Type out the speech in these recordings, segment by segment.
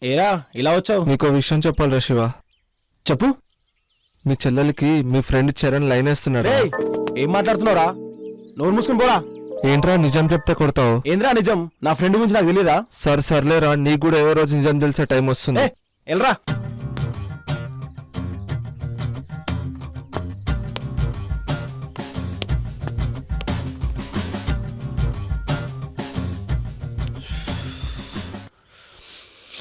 ఏరా ఇలా వచ్చావు? నీకో విషయం చెప్పాలిరా శివ. చెప్పు. మీ చెల్లెలకి మీ ఫ్రెండ్ చరణ్ లైన్ వేస్తున్నాడు. ఏం మాట్లాడుతున్నావురా? నోరు మూసుకుని పోరా. ఏంట్రా నిజం చెప్తే కొడతావు? ఏంద్రా నిజం? నా ఫ్రెండ్ గురించి నాకు తెలియదా? సర్లేరా, నీకు కూడా ఏదో రోజు నిజం తెలిసే టైం వస్తుంది. ఎల్రా.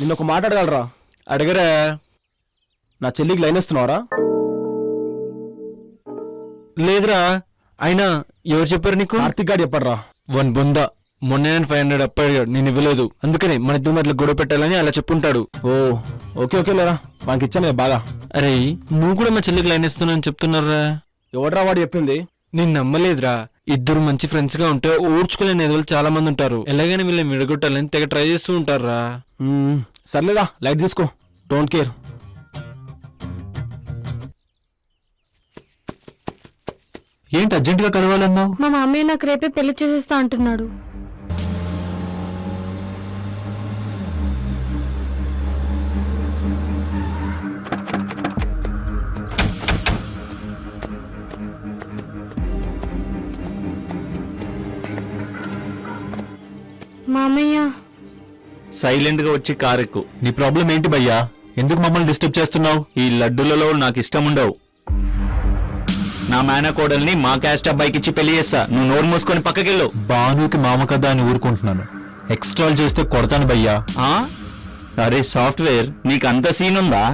నిన్న ఒక మాట అడగలరా? అడగరా. నా చెల్లికి లైన్ ఇస్తున్నావరా? లేదురా. అయినా ఎవరు చెప్పారు నీకు? కార్తిక్ గారు చెప్పాడురా. వన్ బొంద. మొన్న నేను 500 అప్పాడు, నేను ఇవ్వలేదు. అందుకని మన ఇద్దరు మధ్యలో గొడవ పెట్టాలని అలా చెప్పుంటాడు. ఓ ఓకే లేరా, మనకి ఇచ్చాను బాగా. అరే నువ్వు కూడా మా చెల్లికి లైన్ ఇస్తున్నావు చెప్తున్నారా? ఎవడరా వాడు చెప్పింది? నేను నమ్మలేదురా. ఇద్దరు మంచి ఫ్రెండ్స్ గా ఉంటే ఓడ్చుకోలేని ఎదురు చాలా మంది ఉంటారు. ఎలాగైనా వీళ్ళని విడగొట్టాలని తెగ ట్రై చేస్తూ ఉంటారా. సర్లేదా, లైట్ తీసుకో. Don't care. ఏంటి అర్జెంట్ గా కలవాలన్నావు? మా మామయ్య నాకు రేపే పెళ్లి చేసేస్తా అంటున్నాడు. మామయ్య సైలెంట్ గా వచ్చి కారెక్కు. నీ ప్రాబ్లం ఏంటి భయ్యా? ఎందుకు మమ్మల్ని డిస్టర్బ్ చేస్తున్నావు? ఈ లడ్డూలలో నాకు ఇష్టం ఉండవు. నా మేనకోడల్ని మా క్యాస్ట్ అబ్బాయికి ఇచ్చి పెళ్లి చేస్తా. నువ్వు నోరు మూసుకొని పక్కకెళ్ళు. బానుకి మామ కదా అని ఊరుకుంటున్నాను. ఎక్స్ట్రాల్ చేస్తే కొడతాను భయ్యా. అరే సాఫ్ట్వేర్, నీకు అంత సీన్ ఉందా?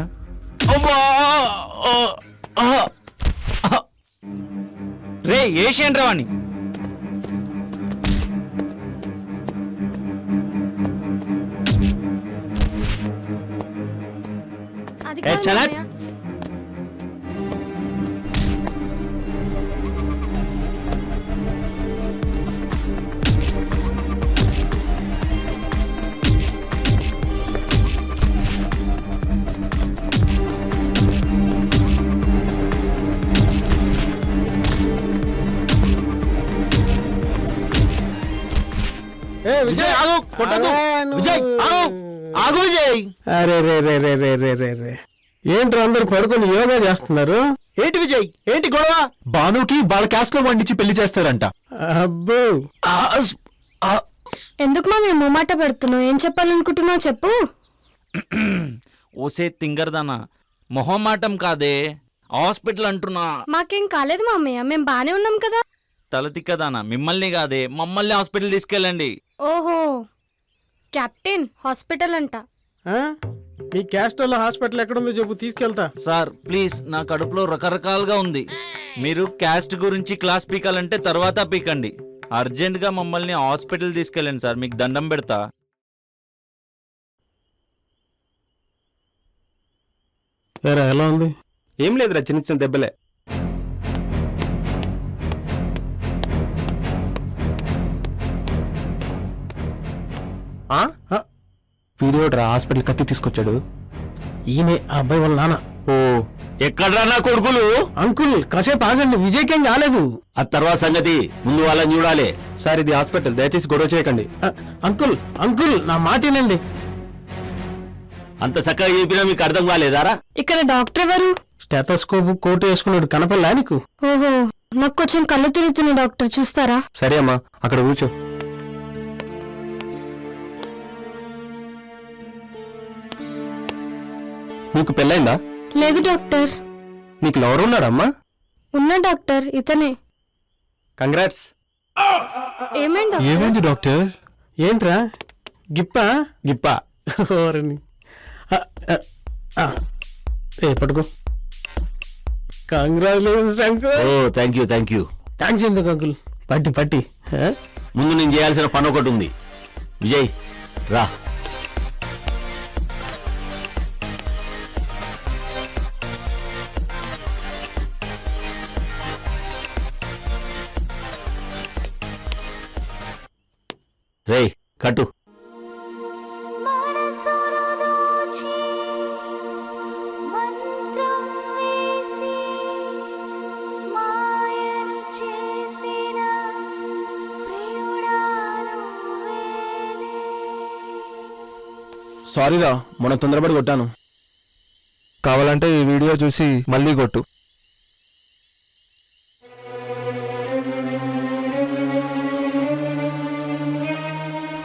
రే ఏషియన్ రావాణి. అది ఏ, కాదు చలా. మామయ్య. విజయ్ ఆగు, కొట్టొద్దు. విజయ్ ఆగు, ఆగు విజయ్. అరే రే రే రే రే రే రే రే ఏంట్రా అందరు పడుకొని యోగా చేస్తున్నారు? ఏంటి విజయ్, ఏంటి గొడవ? బానుకి వాళ్ళ క్యాస్ట్ లో వండించి పెళ్లి చేస్తారంట. అబ్బో, ఎందుకు మామయ్య మొమాట పెడుతున్నావు? ఏం చెప్పాలనుకుంటున్నావు చెప్పు. ఓసే తింగర్దానా, మొహమాటం కాదే, హాస్పిటల్ అంటున్నా. మాకేం కాలేదు మామయ్య, మేం బానే ఉన్నాం కదా. తల తిక్కదానా, మిమ్మల్ని కాదే మమ్మల్ని హాస్పిటల్ తీసుకెళ్ళండి. ఓహో, కెప్టెన్ హాస్పిటల్ అంట. ఆ? మీ క్యాస్ట్ వాళ్ళ హాస్పిటల్ ఎక్కడుందో చెప్పు, తీసుకెళ్తా. సార్ ప్లీజ్, నా కడుపులో రకరకాలుగా ఉంది. మీరు క్యాస్ట్ గురించి క్లాస్ పీకాలంటే తర్వాత పీకండి. అర్జెంటుగా మమ్మల్ని హాస్పిటల్ తీసుకెళ్ళండి సార్, మీకు దండం పెడతా. ఏరా ఎలా ఉంది? ఏం లేదురా, చిన్న చిన్న దెబ్బలే. వీడియోడ్రా హాస్పిటల్ కత్తి తీసుకొచ్చాడు. ఈయనే ఆ అబ్బాయి వాళ్ళ నాన్న. ఓ ఎక్కడ్రా నా కొడుకులు? అంకుల్ కాసేపు ఆగండి, విజయ్కేం కాలేదు. ఆ తర్వాత సంగతి ముందు వాళ్ళని చూడాలి. సార్ ఇది హాస్పిటల్, దయచేసి గొడవ చేయకండి. అంకుల్ అంకుల్ నా మాట వినండి. అంత చక్కగా చెప్పినా మీకు అర్థం కాలేదారా? ఇక్కడ డాక్టర్ ఎవరు? స్టెథోస్కోప్ కోటు వేసుకున్నాడు, కనపడలా నీకు? ఓహో, నాకు కొంచెం కళ్ళు తిరుగుతుంది డాక్టర్, చూస్తారా? సరే అమ్మా, అక్కడ కూర్చో. నీకు పెళ్ళైందా? లేదు డాక్టర్. నీకు లవర్ ఉన్నాడమ్మా? ఉన్నా డాక్టర్, ఇతనే. కంగ్రాట్స్. ఏమైంది డాక్టర్? ఏంట్రా గిప్పా? గిప్పా. ఓరని. పట్టుకో. Congratulations uncle. Oh thank you. Thanks ఎందుకు అంకుల్, పట్టి పట్టి. ముందు నేను చేయాల్సిన పని ఒకటి ఉంది. విజయ్ రా. రేయ్ కట్టు. సారీరా మొన్న తొందరపడి కొట్టాను. కావాలంటే ఈ వీడియో చూసి మళ్ళీ కొట్టు.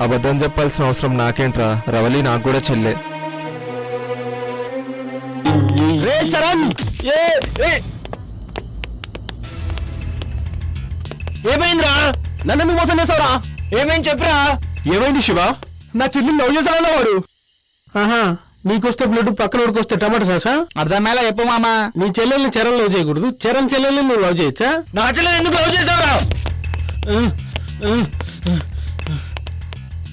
అబద్ధం చెప్పాల్సిన అవసరం నాకేంట్రా, రవలి నాకు కూడా చెల్లె. రే చరణ్, ఏమైందిరా? నన్ను ఎందుకు మోసం చేసావురా? ఏమేం చెప్పరా? ఏమైంది శివ? నా చెల్లిని లవ్ చేశాడన్నా వాడు. ఆహా, నీకొస్తే బ్లడ్ పక్కన వస్తే టమాటా సాసా? అర్థమేలా చెప్పు మామా. నీ చెల్లెల్ని చరణ్ లవ్ చేయకూడదు, చరణ్ చెల్లెల్ని నువ్వు లవ్ చేయొచ్చా? నా చెల్లెలు ఎందుకు లవ్ చేసావురా?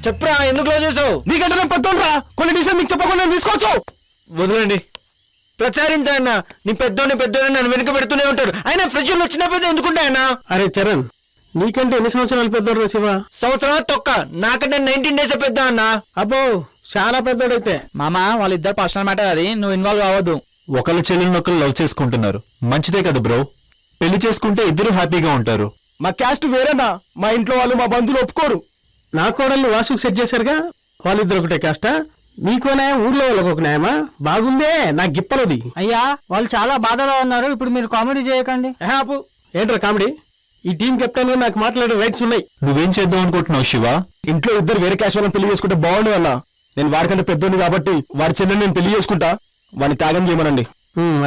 చెప్పరా, ఎందుకు లవ్ చేసావు? నీకంటే నేను పెద్దోడ్రా, కొన్ని డిసిషన్ నీకు చెప్పకుండా నేను తీసుకోవచ్చు. వదలండి. ప్రచారింత అన్న నీ పెద్దోని నన్ను వెనుక పెడుతూనే ఉంటాడు. ఆయన ఫ్రిడ్జ్లో వచ్చిన పెద్ద ఎందుకుంటాయన్నా? అరే చరణ్, నీకంటే ఎన్ని సంవత్సరాలు పెద్దోడు శివ? సంవత్సరాల తొక్క, నాకంటే 19 డేస్ పెద్ద అన్న. అబ్బో, చాలా పెద్దోడైతే. మామా, వాళ్ళిద్దరు పర్సనల్ మ్యాటర్, అది నువ్వు ఇన్వాల్వ్ అవ్వద్దు. ఒకళ్ళ చెల్లెల్ని ఒకళ్ళు లవ్ చేసుకుంటున్నారు, మంచిదే కదా బ్రో. పెళ్లి చేసుకుంటే ఇద్దరు హ్యాపీగా ఉంటారు. మా క్యాస్ట్ వేరేనా? మా ఇంట్లో వాళ్ళు మా బంధువులు ఒప్పుకోరు. నా కోడల్ని వాసుకు సెట్ చేశారుగా, వాళ్ళిద్దరు ఒకటే క్యాస్టా? మీకో న్యాయం, ఊర్లో వాళ్ళకి ఒక న్యాయమా? బాగుందే నా గిప్పలది. అయ్యా, వాళ్ళు చాలా బాధలో ఉన్నారు, ఇప్పుడు మీరు కామెడీ చేయకండి. ఆపు, ఏంట్రా కామెడీ? ఈ టీం కెప్టెన్ గా నాకు మాట్లాడే రైట్స్ ఉన్నాయి. నువ్వేం చేద్దాం అనుకుంటున్నావు శివ? ఇంట్లో ఇద్దరు వేరే క్యాస్ట్ వాళ్ళని పెళ్లి చేసుకుంటే బాగుండు అన్న. నేను వాడికంటే పెద్దోని కాబట్టి వాడి చెల్లెని నేను పెళ్లి చేసుకుంటా, వాడిని త్యాగం చేయమనండి.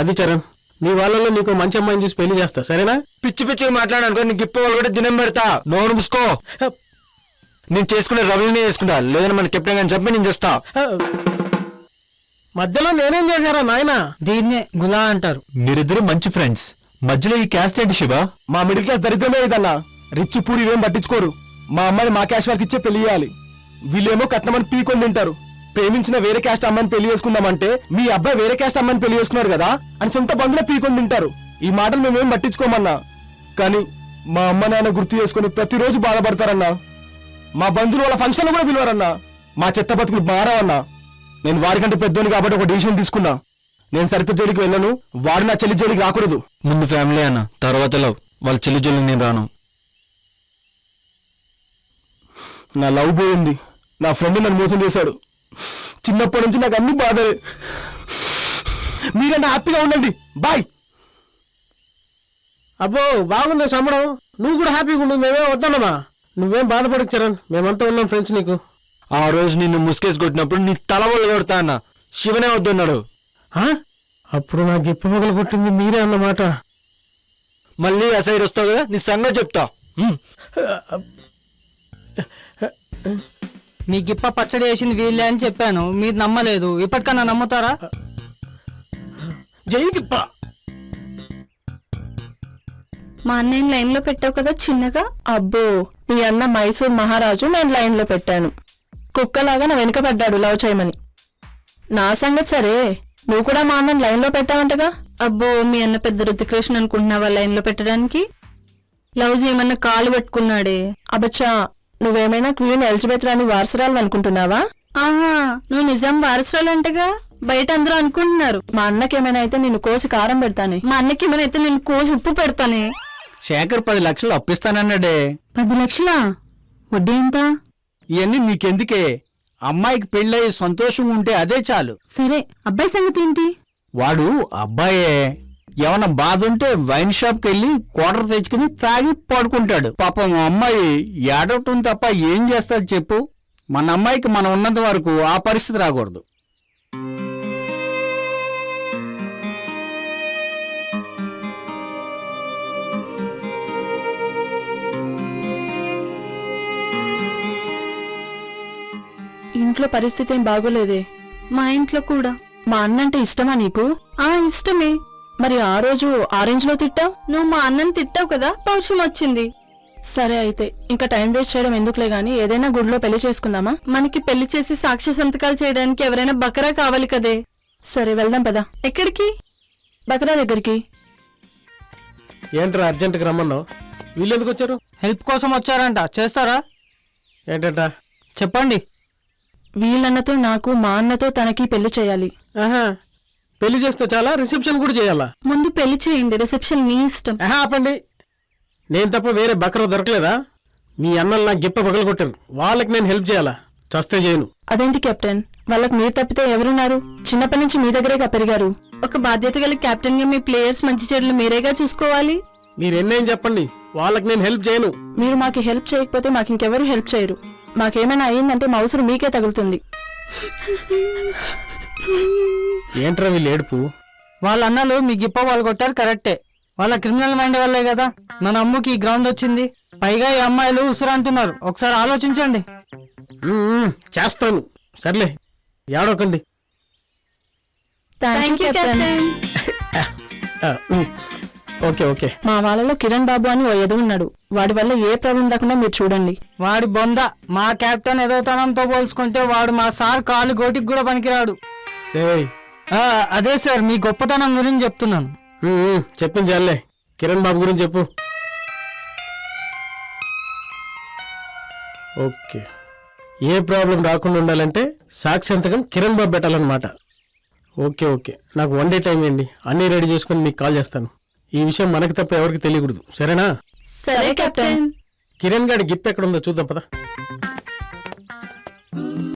అది చరణ్, నీ వాళ్ళలో నీకు మంచి అమ్మాయిని చూసి పెళ్లి చేస్తా, సరేనా? పిచ్చి పిచ్చిగా మాట్లాడనుకో, నీకు ఇప్ప వాళ్ళు కూడా దినం పెడతా. నోరు మూసుకో. నేను చేసుకునే రవిని చేసుకుంటా, లేదని మన కెప్టెన్ గారిని చెప్పి నేను చేస్తా. మధ్యలో నేనేం చేశారా నాయనా? దీన్నే గులా అంటారు. మీరిద్దరు మంచి ఫ్రెండ్స్, మధ్యలో ఈ క్యాస్ట్ ఏంటి శివ? మా మిడిల్ క్లాస్ దరిద్రమే ఇదన్నా. రిచ్ పూడి ఇవేం పట్టించుకోరు. మా అమ్మాయిని మా క్యాస్ట్ వాళ్ళకి ఇచ్చే పెళ్లి చేయాలి. వీళ్ళేమో కట్నమని పీకొని తింటారు. ప్రేమించిన వేరే క్యాస్ట్ అమ్మాయిని పెళ్లి చేసుకుందామంటే మీ అబ్బాయి వేరే క్యాస్ట్ అమ్మాయిని పెళ్లి చేసుకున్నాడు కదా అని సొంత బంధువులే పీకొని తింటారు. ఈ మాటలు మేమేం పట్టించుకోమన్నా, కానీ మా అమ్మ నాన్న గుర్తు చేసుకుని ప్రతిరోజు బాధపడతారన్నా. మా బంధువులు వాళ్ళ ఫంక్షన్లు కూడా పిలవరన్నా. మా చెత్త బతుకులు మారవన్నా. నేను వాడికంటే పెద్దోని కాబట్టి ఒక డిసిషన్ తీసుకున్నా. నేను సరిత జోలికి వెళ్ళను, వాడు నా చెల్లి జోలికి రాకూడదు. ముందు ఫ్యామిలీ అన్న, తర్వాత లవ్. వాళ్ళ చెల్లి జోలికి నేను రాను. నా లవ్ పోయింది. నా ఫ్రెండ్ నన్ను మోసం చేశాడు. చిన్నప్పటి నుంచి నాకు అన్ని బాధలే. మీరన్నా హ్యాపీగా ఉండండి, బాయ్. అబ్బో, బాగుంది సంబడం. నువ్వు కూడా హ్యాపీగా ఉండు, మేమే వద్దన్నమా. నువ్వేం బాధపడకు చరణ్, మేమంతా ఉన్నాం ఫ్రెండ్స్ నీకు. ఆ రోజు నిన్ను ముసుకేసి కొట్టినప్పుడు నీ తల వల్ల కొడతా అన్న. శివనే వద్దన్నాడు. అప్పుడు నాకు గిప్ప పగలు కొట్టింది మీరే అన్నమాట. మళ్ళీ ఆ సైడ్ వస్తావు కదా, నీ సంగతి చెప్తా. మీ గిప్ప పచ్చడి వేసింది వీళ్ళే అని చెప్పాను, మీరు నమ్మలేదు. ఇప్పటికన్నా నమ్ముతారా? జై గిప్ప. మా అన్నయ్య లైన్ లో పెట్టావు కదా చిన్నగా. అబ్బో, మీ అన్న మైసూర్ మహారాజు, నేను లైన్ లో పెట్టాను. కుక్కలాగా నా వెనుక పడ్డాడు లవ్ చేయమని. నా సంగతి సరే, నువ్వు కూడా మా అన్నని లైన్ లో పెట్టావంటగా. అబ్బో, మీ అన్న పెద్ద రుద్రకృష్ణ అనుకుంటున్నావా లైన్ లో పెట్టడానికి? లవ్ చేయమన్న కాలు పెట్టుకున్నాడే. అబచ్చా, నువ్వేమైనా క్వీన్ ఎలిజబెత్ రాని వారసురాలు అనుకుంటున్నావా? ఆహా, నువ్వు నిజం వారసురాలంటగా, బయట అందరూ అనుకుంటున్నారు. మా అన్నకేమైనా అయితే నిన్ను కోసి కారం పెడతానే. మా అన్నకేమైనా అయితే నిన్ను కోసి ఉప్పు పెడతానే. శేఖర్ 10 లక్షలు అప్పిస్తానన్నాడే. 10 లక్షలా? వడ్డీ ఎంత? ఇవన్నీ నీకెందుకే? అమ్మాయికి పెళ్ళయి సంతోషం ఉంటే అదే చాలు. సరే, అబ్బాయి సంగతి ఏంటి? వాడు అబ్బాయే. ఏమన్నా బాధ ఉంటే వైన్ షాప్కి వెళ్ళి క్వార్టర్ తెచ్చుకుని తాగి పడుకుంటాడు. పాపం అమ్మాయి ఏడవటం తప్ప ఏం చేస్తాడు చెప్పు? మన అమ్మాయికి మనం ఉన్నంత వరకు ఆ పరిస్థితి రాకూడదు. ఇంట్లో పరిస్థితి ఏం బాగోలేదే. మా ఇంట్లో కూడా. మా అన్నంటే ఇష్టమా నీకు? ఇష్టమే. మరి ఆ రోజు ఆరెంజ్ లో తిట్టావు. నువ్వు మా అన్నని తిట్టావు కదా, పౌరుషం వచ్చింది. సరే అయితే, ఇంకా టైం వేస్ట్ చేయడం ఎందుకులే గానీ ఏదైనా గుడిలో పెళ్లి చేసుకుందామా? మనకి పెళ్లి చేసి సాక్ష్య సంతకాలు చేయడానికి ఎవరైనా బకరా కావాలి కదే. సరే వెళ్దాం పదా. ఎక్కడికి? బకరా దగ్గరికి. ఏంట్రా అర్జెంట్గా రమ్మన్నావు? వీళ్ళు ఎందుకు వచ్చారు? హెల్ప్ కోసం వచ్చారంట, చేస్తారా? ఏంటంట చెప్పండి. వీళ్ళన్నతో నాకు, మా అన్నతో తనకి పెళ్లి చేయాలి. ఆహా, పెళ్లి చేస్తే చాలా, రిసెప్షన్ కూడా చేయాలా? ముందు పెళ్లి చేయండి, రిసెప్షన్ మీ ఇష్టం. ఆపండి. నేను తప్ప వేరే బకరా దొరకలేదా? మీ అన్నలు నాకు గిప్ప పగలు కొట్టారు, వాళ్ళకి నేను హెల్ప్ చేయాలా? చస్తే చేయను. అదేంటి కెప్టెన్, వాళ్ళకి మీరు తప్పితే ఎవరున్నారు? చిన్నప్పటి నుంచి మీ దగ్గరేగా పెరిగారు. ఒక బాధ్యత గల కెప్టెన్ గా మీ ప్లేయర్స్ మంచి చెడులు మీరేగా చూసుకోవాలి. మీరు ఎన్నేం చెప్పండి, వాళ్ళకి నేను హెల్ప్ చేయను. మీరు మాకు హెల్ప్ చేయకపోతే మాకు ఇంకెవరు హెల్ప్ చేయరు. మాకేమైనా అయ్యిందంటే మా అవసరం మీకే తగులుతుంది. ఏంట్రా వీళ్ళు ఏడుపు? వాళ్ళ అన్నలు మీ గిప్ప వాళ్ళు కొట్టారు కరెక్టే. వాళ్ళ క్రిమినల్ మైండ్ వల్లే కదా మన అమ్ముకి ఈ గ్రౌండ్ వచ్చింది. పైగా ఈ అమ్మాయిలు ఉసురు అంటున్నారు. ఒకసారి ఆలోచించండి. చేస్తాను. సర్లే, ఏడవకండి. Thank you captain. Okay okay. మా వాళ్ళలో కిరణ్ బాబు అని ఓ ఎదుగు ఉన్నాడు. వాడి వల్ల ఏ ప్రాబ్లం రాకుండా మీరు చూడండి. వాడి బొంద మా కెప్టెన్ ఎదోతనంతో పోల్చుకుంటే వాడు మా సార్ కాలు గోటికి కూడా పనికిరాడు. ఏయ్, అదే సార్ మీ గొప్పతనం గురించి చెప్తున్నాను. చెప్పింది చాలే. కిరణ్ బాబు గురించి చెప్పు. ఓకే, ఏ ప్రాబ్లం రాకుండా ఉండాలంటే సాక్షి సంతకం కిరణ్ బాబు పెట్టాలన్నమాట. ఓకే ఓకే, నాకు 1 డే టైం ఇవ్వండి, అన్నీ రెడీ చేసుకుని మీకు కాల్ చేస్తాను. ఈ విషయం మనకి తప్ప ఎవరికి తెలియకూడదు, సరేనా? సరే కెప్టెన్. కిరణ్ గారి గిఫ్ట్ ఎక్కడ ఉందో చూద్దాం పదా.